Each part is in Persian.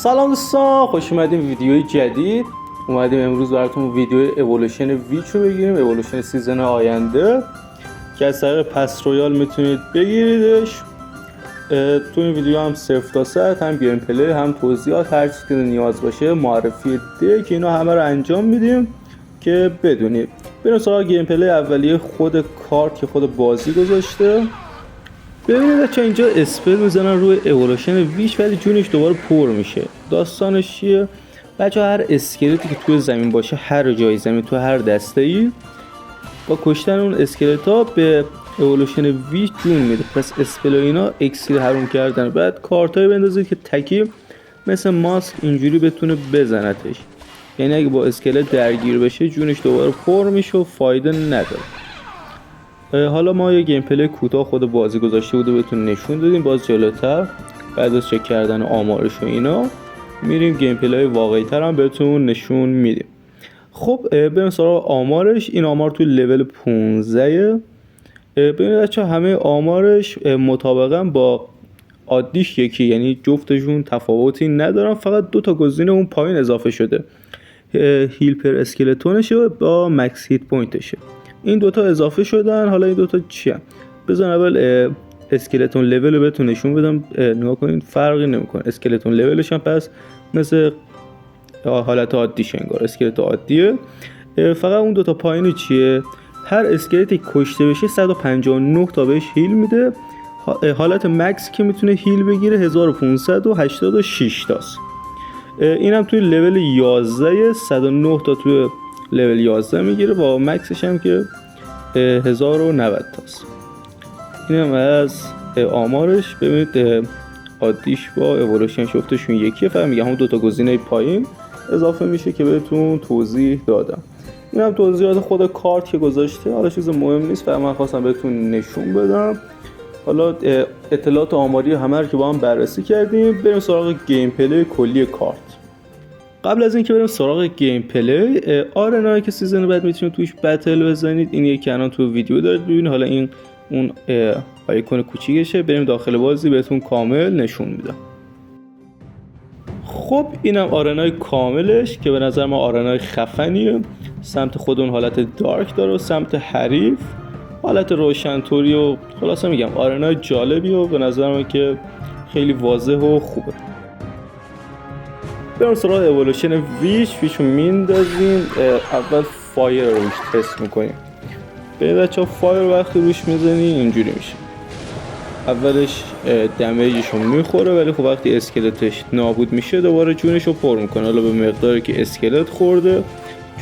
سلام دوستان، خوش اومدیم ویدیوی جدید. اومدیم امروز براتون ویدیو اِوولوشن ویچ رو بگیریم، اِوولوشن سیزن آینده که از طریق پس رویال میتونید بگیریدش. تو این ویدیو هم صفر تا صد، هم گیم پلی، هم توضیحات، هر چیزی که نیاز باشه، معرفی دک، اینا همه رو انجام میدیم که بدونید. بریم سراغ گیم پلی اولیه خود کارت که خود بازی گذاشته. ببینید بچه‌ها اینجا اسپل میزنن روی اِوولوشن ویچ ولی جونش دوباره پر میشه. داستانش چیه؟ بچه‌ها هر اسکلتی که توی زمین باشه، هر جای زمین، تو هر دسته‌ای، با کشتن اون اسکلتا به اِوولوشن ویچ جون میده. پس اسپل و اینا اکسیر حروم کردن. بعد کارتایی بندازید که تکی مثل ماسک اینجوری بتونه بزنتش، یعنی اگه با اسکلت درگیر بشه جونش دوباره پر میشه و فایده نداره. حالا ما یه گیم پلی کوتاه خود بازی گذاشته بود و بهتون نشون دادیم. باز جلوتر بعد از چک کردن آمارش و اینا میریم گیم پلی واقعی تر هم بهتون نشون میدیم. خب بریم سراغ آمارش. این آمار توی لول 15. ببینید بچه‌ها همه آمارش مطابقاً با عادیش یکی، یعنی جفتشون تفاوتی ندارن، فقط دو تا گزینه اون پایین اضافه شده. هیل پر اسکلتونشه با مکس هیت پوینتشه. این دوتا اضافه شدن. حالا این دوتا چی هم؟ بذار اول اسکلتون لول رو بهتون نشون بدم. نگاه کنید فرقی نمیکنه. اسکلتون لولش هم پس مثل حالت عادیش انگار اسکلت عادیه. فقط اون دوتا پایینی چیه؟ هر اسکلتی کشته بشه 159 تا بهش هیل میده. حالت مکس که میتونه هیل بگیره 1586 تاست. اینم توی لول 11 109 تا توی لول 11 میگیره، با مکسش هم که 1090 تاست. اینم از آمارش. ببینید عادیش با اِوولوشن شفتشون یکیه، فقط میگم هم دوتا گزینه پایین اضافه میشه که بهتون توضیح دادم. اینم توضیحات خود کارت که گذاشته. حالا چیز مهم نیست، فقط من خواستم بهتون نشون بدم. حالا اطلاعات آماری همه رو که با هم بررسی کردیم، بریم سراغ گیم پلی کلی کارت. قبل از اینکه بریم سراغ گیم پلی، آرنایی که سیزن بعد میتونید توش بتل بزنید. این یکی الان تو ویدیو دارید ببینید. حالا این اون آیکون کوچیکشه. بریم داخل بازی بهتون کامل نشون میدم. خب اینم آرنای کاملش که به نظر ما آرنای خفنیه. سمت خود اون حالت دارک داره و سمت حریف حالت روشن‌توری و خلاصه میگم آرنای جالبی و به نظر من که خیلی واضح و خوبه. بریم سراغ اِوولوشن ویچ رو میندازیم. اول فایر رو روش تست میکنیم. به بچه ها فایر وقتی روش میزنی اینجوری میشه. اولش دمیجش رو میخوره ولی خب وقتی اسکلتش نابود میشه دوباره جونش رو پر میکنه. حالا به مقداری که اسکلت خورده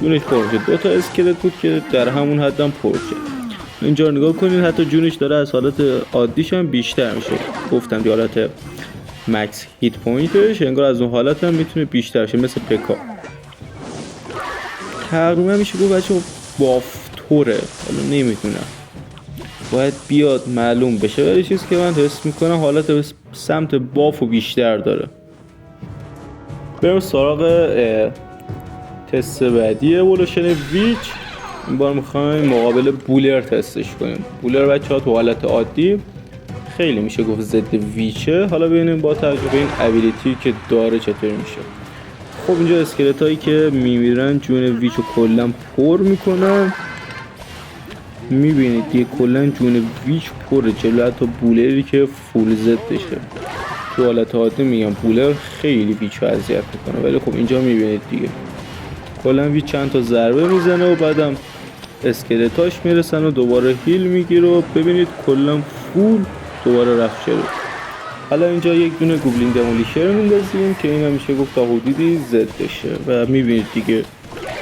جونش پر میشه. دوتا اسکلت بود که در همون حدم پر شد. اینجا نگاه کنید حتی جونش داره از حالت عادیش هم بیشتر میشه. گفتم دی حالت مکس هیت پوینتش انگار از اون حالت هم میتونه بیشتر شه، مثل پکا. تقریبا میشه گفت بچه بافتوره. حالا نمیدونم باید بیاد معلوم بشه، ولی چیزی که من حس میکنم حالت سمت بافو بیشتر داره. بریم سراغ تست بعدی اِوولوشن ویچ. این بار میخوایم مقابل بولر تستش کنیم. بولر بچه ها تو حالت عادی خیلی میشه گفت ضد ویچه. حالا ببینیم با تجربه این ابیلیتی که داره چطور میشه. خب اینجا اسکلت هایی که میمیرن جون ویچو کلا پر میکنن. میبینید دیگه کلا جون ویچ پره. جلو حتی بولری که فول ضدشه. تو حالت عادی میگم بولر خیلی ویچو اذیت میکنه، ولی خب اینجا میبینید دیگه کلا ویچ چند تا ضربه میزنه و بعدم اسکلتاش میرسن و دوباره هیل میگیره و ببینید کلا فول دوباره رفت جلو. حالا اینجا یک دونه گوبلین دمولیشر میندازیم که اینا میشه گفت تا حدودی ضدشه و میبینید دیگه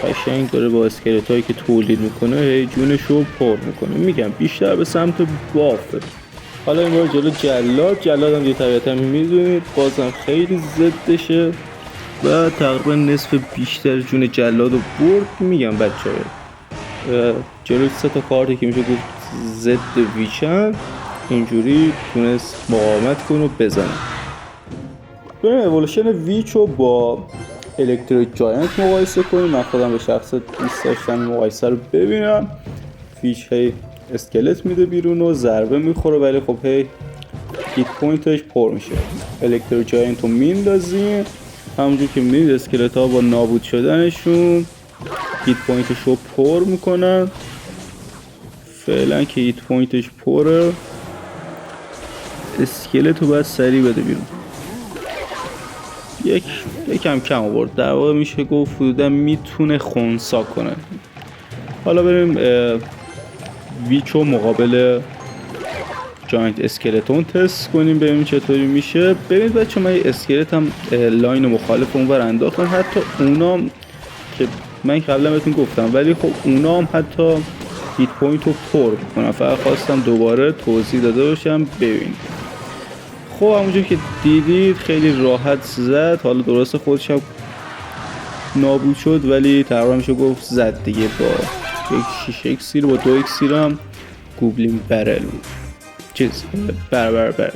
قشنگ داره با اسکلتایی که تولید میکنه هی جونشو پر میکنه. میگم بیشتر به سمت بافه. حالا این بار جلو جلاد هم دیگه طبیعتا میدونید بازم خیلی ضدشه و تقریبا نصف بیشتر جون جلادو برد. میگم بچه‌ها جلو سه تا کارتی که میشه گفت ضد ویچن اینجوری تونست مقاومت کنه و بزنه. بریم اِوولوشن ویچ رو با الکتریک جاینت مقایسه کنیم. من خودم به شخص دوست داشتم مقایسه رو ببینم. ویچ هی اسکلت میده بیرون و ضربه میخوره ولی خب هی هیت پوینتش پر میشه. الکتریک جاینت رو میندازیم همونجور که می‌بینید اسکلت ها با نابود شدنشون هیت پوینتش رو پر میکنن. فعلا که هیت پوینتش پره اسکلت رو باید سریع بده بیرون. یکم کم آورد، در واقع میشه گفت حدودا میتونه خونسا کنه. حالا بریم ویچو مقابل جاینت اسکلتون تست کنیم ببینیم چطوری میشه. ببینید بچه من اسکلت هم لاین مخالف اونور انداختم، حتی اونام که من قبلا بهتون گفتم، ولی خب اونام حتی هیت پوینت رو پر کنم. فقط خواستم دوباره توضیح داده باشم. ببینید خب همونجور که دیدید خیلی راحت زد. حالا درسته خودش هم نابود شد ولی تقریبا میشه گفت زد دیگه. با یک 6 اکسیر با 2 اکسیر هم گوبلین برل بود، چیز برل.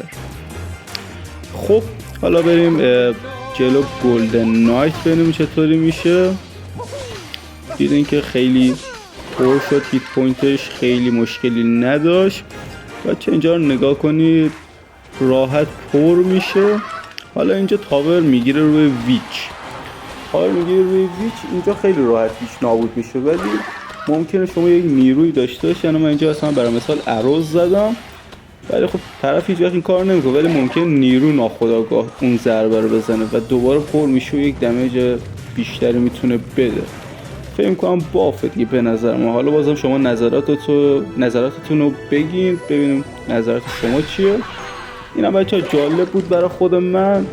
خب حالا بریم جلو گلدن نایت ببینیم چطوری میشه. دیدین که خیلی پر شد، هیت پوینتش خیلی مشکلی نداشت. بچه اینجا رو نگاه کنید راحت پر میشه. حالا اینجا تاور میگیره روی ویچ، اینجا خیلی راحت ویچ نابود میشه، ولی ممکنه شما یک نیروی داشته باشی. من اینجا اصلا برای مثال اروز زدم ولی خب طرف هیچ وقت این کار نمیکنه، ولی ممکن نیرو ناخودآگاه اون ضربه رو بزنه و دوباره پر میشه و یک دمیج بیشتری میتونه بده. فکر میکنم بافه دیگه به نظر ما. حالا بازم شما نظراتتون رو بگین ببینیم نظرات شما چیه. اینم بچه‌ها جالب بود برای خود من.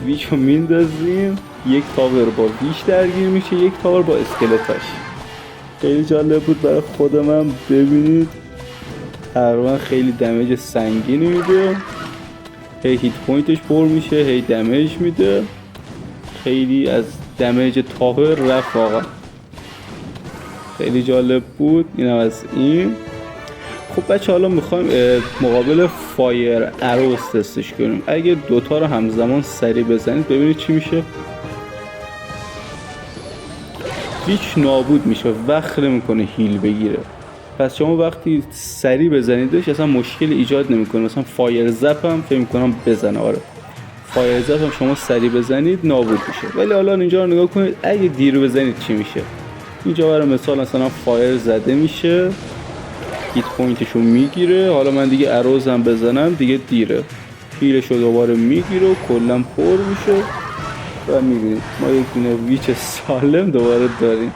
ویچ رو میندازیم، یک تاور با ویچ درگیر میشه، یک تاور با اسکلتاش. خیلی جالب بود برای خود من. ببینید تقریبا خیلی دمیج سنگینی میده، هی هیت پوینتش پر میشه، هی دمیج میده. خیلی از دمیج تاور رفت واقعا. خیلی جالب بود. اینم از این. خب بچه حالا میخوایم مقابل فایر اروز تستش کنیم. اگه دوتا رو همزمان سریع بزنید ببینید چی میشه. ویچ نابود میشه، وقت نمیکنه هیل بگیره. پس شما وقتی سریع بزنیدش اصلا مشکل ایجاد نمیکنه. مثلا فایر زپ هم فکر میکنم بزنه. آره فایر زپ هم شما سریع بزنید نابود میشه. ولی حالا اینجا رو نگاه کنید اگه دیر بزنید چی میشه. اینجا برای مثال مثلا فایر زده میشه، هیت پوینتشو میگیره. حالا من دیگه اروزم بزنم دیگه دیره، هیلشو دوباره میگیره و کلا پر میشه و میبینید ما یک دونه ویچ سالم دوباره داریم.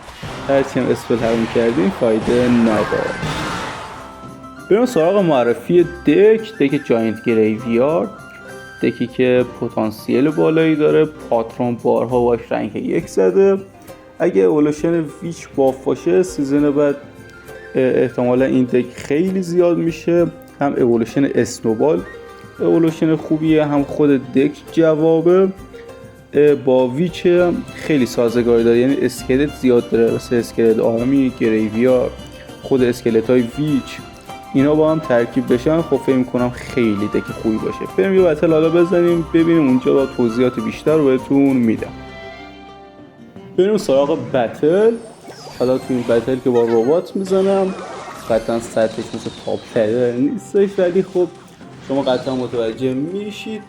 هرچی هم اسپل همون کردیم فایده نداره. بریم سراغ معرفی دک جاینت گریویارد. دکی که پتانسیل بالایی داره، پاترون بارها باش رنگ 1 زده. اگه اولوشن ویچ باف باشه سیزن بعد احتمالا این دک خیلی زیاد میشه. هم اولوشن اسنوبال اولوشن خوبیه، هم خود دک جوابه. با ویچ خیلی سازگاری داره، یعنی اسکلت زیاد داره، مثل اسکلت آرمی، گریویار، خود اسکلت های ویچ، اینا با هم ترکیب بشن. خب فکر میکنم خیلی دک خوبی باشه. بریم یه بتل حالا بزنیم ببینیم، اونجا با توضیحات بیشتر رو بهتون میدم. بریم سراغ بتل. حالا تو این بتل که با ربات میزنم، قطعا سطحش مثل تاپ پلیر نیستش، ولی خب شما قطعا متوجه میشید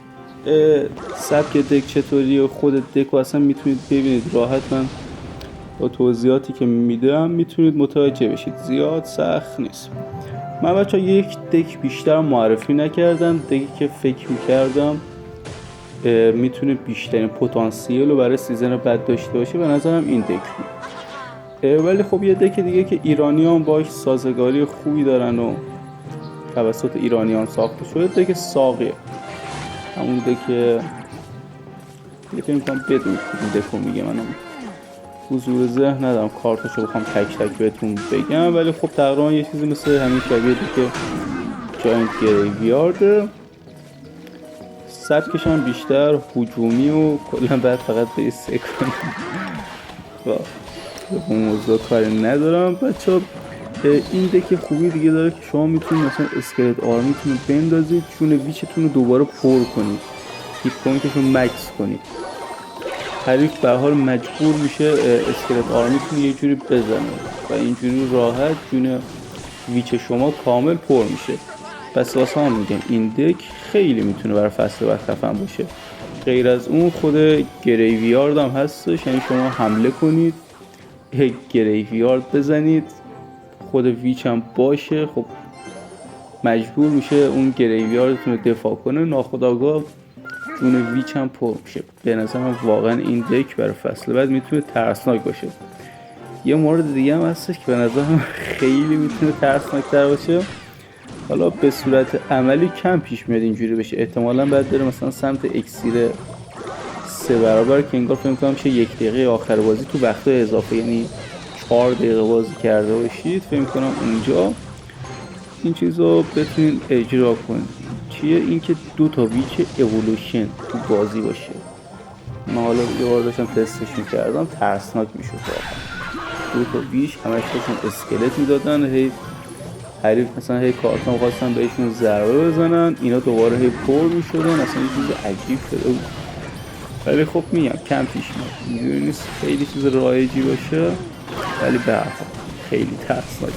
سبک دک چطوریه. خود دک رو اصلا میتونید ببینید راحت. من با توضیحاتی که میدم میتونید متوجه بشید، زیاد سخت نیست. من بچه یک دک بیشتر معرفی نکردم. دکی که فکر میکردم میتونه بیشترین پتانسیل رو برای سیزن بعد داشته باشه به نظرم این دک بود. ولی خب یه دک دیگه که ایرانیان باش سازگاری خوبی دارن و توسط ایرانیان ساخته شده، دک ساقیه. همون دک فکر میکنم بدون این دکو میگه، منم حضور ذهن ندارم کارتاشو بخوام تک تک بهتون بگم، ولی خب تقریبا یه چیزی مثل همین شبیه دک جاینت گریویارده. سبکش هم بیشتر هجومی و کلا بعد فقط به سه کنیم و اون موضوع کاری ندارم. بچه این دک خوبی دیگه داره که شما میتونید مثلا اسکلت آرمیتون رو بندازید، چون ویچتون رو دوباره پر کنید، هیت پوینتشون مکس کنید. حریف به حال مجبور میشه اسکلت آرمیتون یه جوری بزنه و اینجوری راحت جون ویچ شما کامل پر میشه. پس واسه هم میگم این دک خیلی میتونه برای فصل بعد خفن باشه. غیر از اون خود گریویارد هم هستش، یعنی شما حمله کنید گریویارد بزنید، خود ویچ هم باشه، خب مجبور میشه اون گریویاردتون رو دفاع کنه، ناخودآگاه جون ویچ هم پر میشه. به نظر من واقعا این دک برای فصل بعد میتونه ترسناک باشه. یه مورد دیگه هم هستش که به نظر من خیلی میتونه ترسناک تر باشه، حالا به صورت عملی کم پیش میاد اینجوری بشه، احتمالاً باید بره مثلا سمت اکسیر 3 برابر که انگار فکر می‌کنم چه 1 دقیقه آخر بازی تو وقت‌های اضافه، یعنی 4 دقیقه بازی کرده باشید، فکر می‌کنم اونجا این چیزو بتونین اجرا کنید. چیه اینکه 2 تا ویچ اِوولوشن تو بازی باشه. من حالا یه بار داشتم تستش می‌کردم، ترسناک میشد واقعا. 2 تا ویچ همش داشتن اسکلت میدادن، هی حریف مثلا هی کارتون خواستن بهشون ضربه بزنن، اینا دوباره هی پر میشدن، اصلا یه چیز عجیب شده بود. ولی خب میگم کم پیش میاد، اینجوری نیست خیلی چیز رایجی باشه، ولی به هر حال خیلی ترسناکه.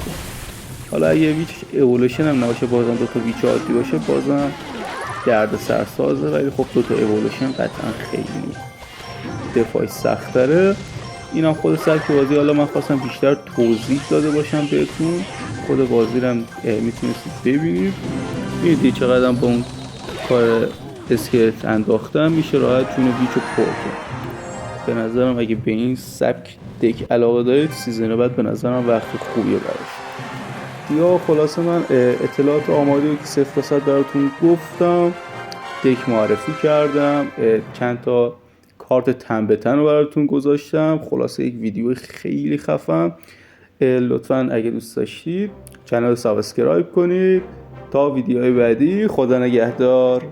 حالا اگه ویچ اِوولوشن هم نباشه، بازم 2 تا ویچ عادی باشه، بازم درد سرسازه، ولی خب 2 تا اِوولوشن قطعا خیلی دفاعی سخت‌تره. اینم خود سبک بازی. حالا من خواستم بیشتر توضیح داده باشم بهتون، خود بازی رو هم میتونستید ببینید. میدید چقدر با اون کار اسکلت انداختم میشه راحت جون ویچو پر کرد. به نظرم اگه به این سبک دک علاقه دارید، سیزن بعد به نظرم وقت خوبیه براش. یا خلاصه من اطلاعات آماده که 0 تا 100 براتون گفتم، دک معرفی کردم، چند تا کارت تن به تن رو براتون گذاشتم، خلاصه یک ویدیو خیلی خفن. لطفاً اگه دوست داشتید کانال رو سابسکرایب کنید. تا ویدیوهای بعدی، خدا نگهدار.